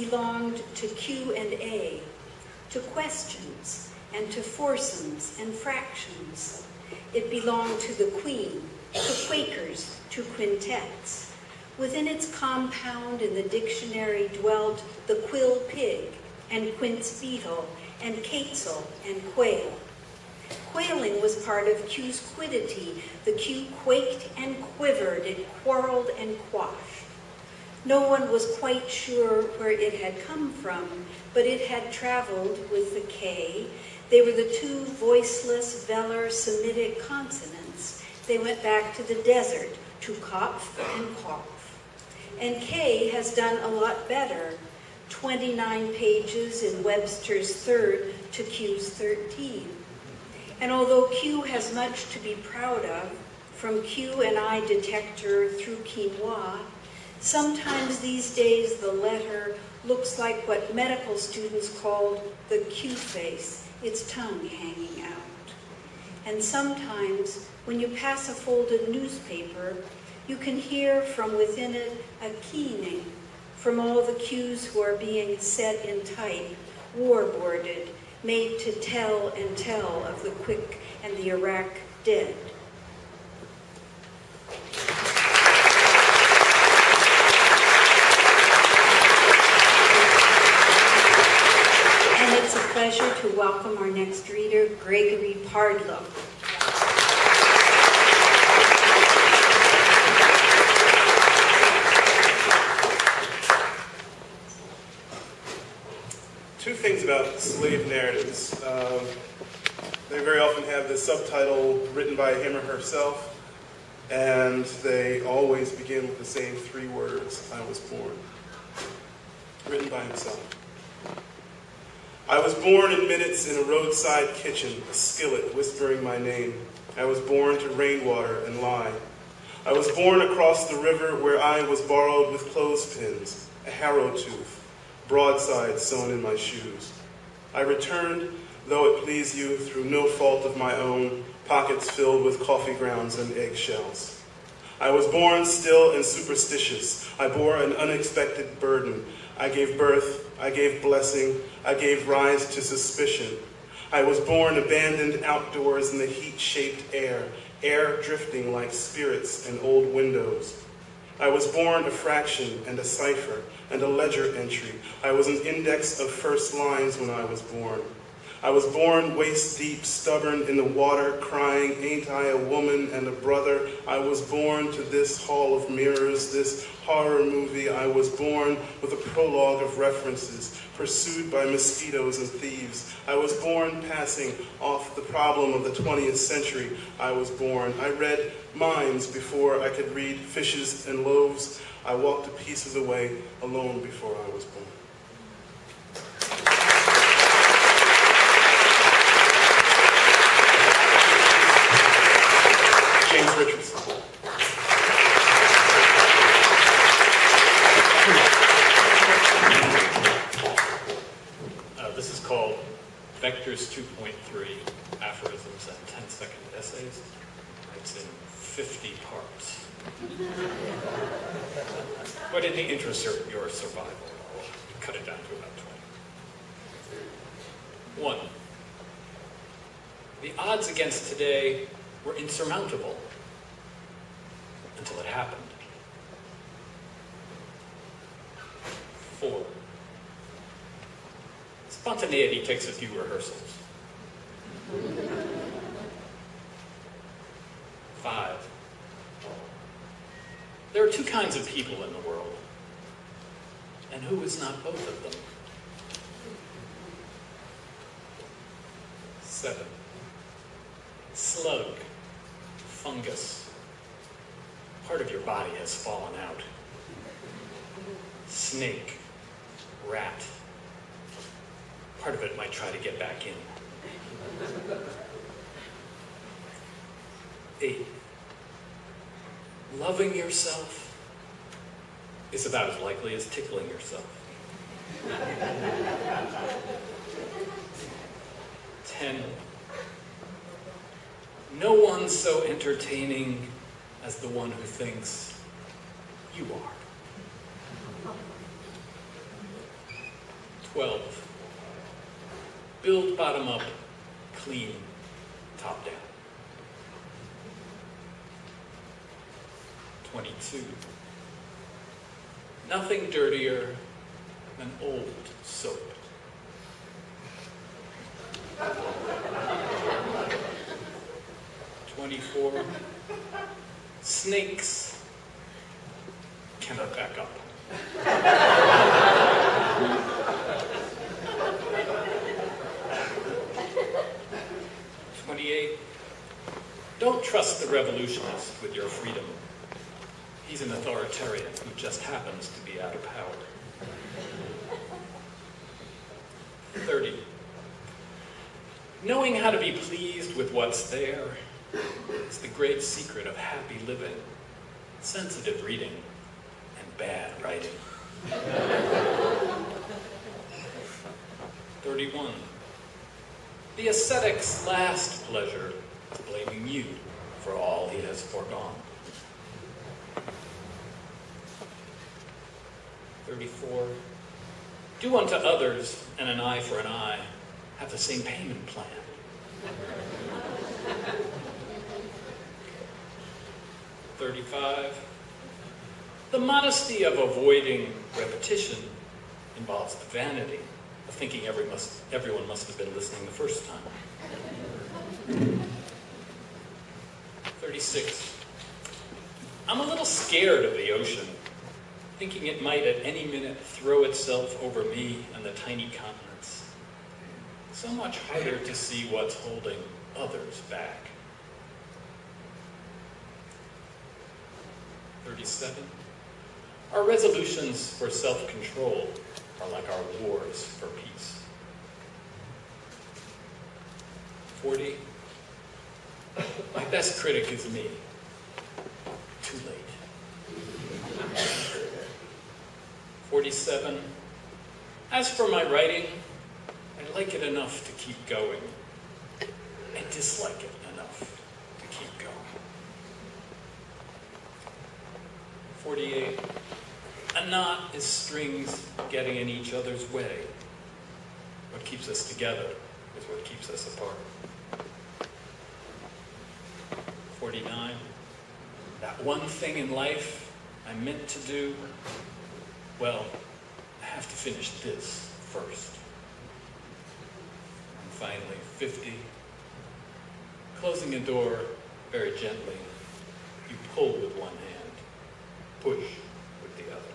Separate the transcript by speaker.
Speaker 1: belonged to Q and A, to questions, and to foursomes and fractions. It belonged to the Queen, to Quakers, to quintets. Within its compound in the dictionary dwelt the quill pig, and quince beetle, and quetzal, and quail. Quailing was part of Q's quiddity. The Q quaked and quivered, it quarreled and quashed. No one was quite sure where it had come from, but it had traveled with the K. They were the two voiceless velar Semitic consonants. They went back to the desert, to Kopf and Kopf. And K has done a lot better. 29 pages in Webster's third to Q's 13. And although Q has much to be proud of, from Q and I detector through quinoa, sometimes these days the letter looks like what medical students called the Q face, its tongue hanging out. And sometimes when you pass a folded newspaper, you can hear from within it a keening from all the Qs who are being set in type, war-boarded, made to tell and tell of the quick and the Iraq dead. And it's a pleasure to welcome our next reader, Gregory Pardlo.
Speaker 2: Two things about slave narratives. They very often have the subtitle written by him or herself, and they always begin with the same three words, I was born. Written by himself. I was born in minutes in a roadside kitchen, a skillet whispering my name. I was born to rainwater and lie. I was born across the river where I was borrowed with clothespins, a harrow tooth, broadside sewn in my shoes. I returned, though it please you, through no fault of my own, pockets filled with coffee grounds and eggshells. I was born still and superstitious. I bore an unexpected burden. I gave birth, I gave blessing, I gave rise to suspicion. I was born abandoned outdoors in the heat-shaped air drifting like spirits in old windows. I was born a fraction and a cipher and a ledger entry. I was an index of first lines when I was born. I was born waist-deep, stubborn in the water, crying, ain't I a woman and a brother? I was born to this hall of mirrors, this horror movie. I was born with a prologue of references, pursued by mosquitoes and thieves. I was born passing off the problem of the 20th century. I was born. I read minds before I could read fishes and loaves. I walked to pieces away alone before I was born. Richardson.
Speaker 3: This is called Vectors 2.3, Aphorisms and 10-second Essays. It's in 50 parts. But in the interest of your survival, we'll cut it down to about 20. 1. The odds against today were insurmountable. Until it happened. 4. Spontaneity takes a few rehearsals. 5. There are two kinds of people in the world, and who is not both of them? 7. Slug, fungus. Part of your body has fallen out. Snake, rat. Part of it might try to get back in. 8. Loving yourself is about as likely as tickling yourself. 10. No one's so entertaining as the one who thinks you are. 12. Build bottom up, clean top down. 22. Nothing dirtier than old soap. 24. Snakes cannot back up. 28. Don't trust the revolutionist with your freedom. He's an authoritarian who just happens to be out of power. 30. Knowing how to be pleased with what's there is the great secret of happy living, sensitive reading, and bad writing. 31. The ascetic's last pleasure is blaming you for all he has foregone. 34. Do unto others, and an eye for an eye, have the same payment plan. 35. The modesty of avoiding repetition involves the vanity of thinking everyone must have been listening the first time. 36. I'm a little scared of the ocean, thinking it might at any minute throw itself over me and the tiny continents. So much harder to see what's holding others back. 37. Our resolutions for self-control are like our wars for peace. 40. My best critic is me. Too late. 47. As for my writing, I like it enough to keep going. I dislike it enough to keep going. 48. A knot is strings getting in each other's way. What keeps us together is what keeps us apart. 49. That one thing in life I meant to do, well, I have to finish this first. And finally, 50. Closing a door very gently, you pull with one hand, push with the other.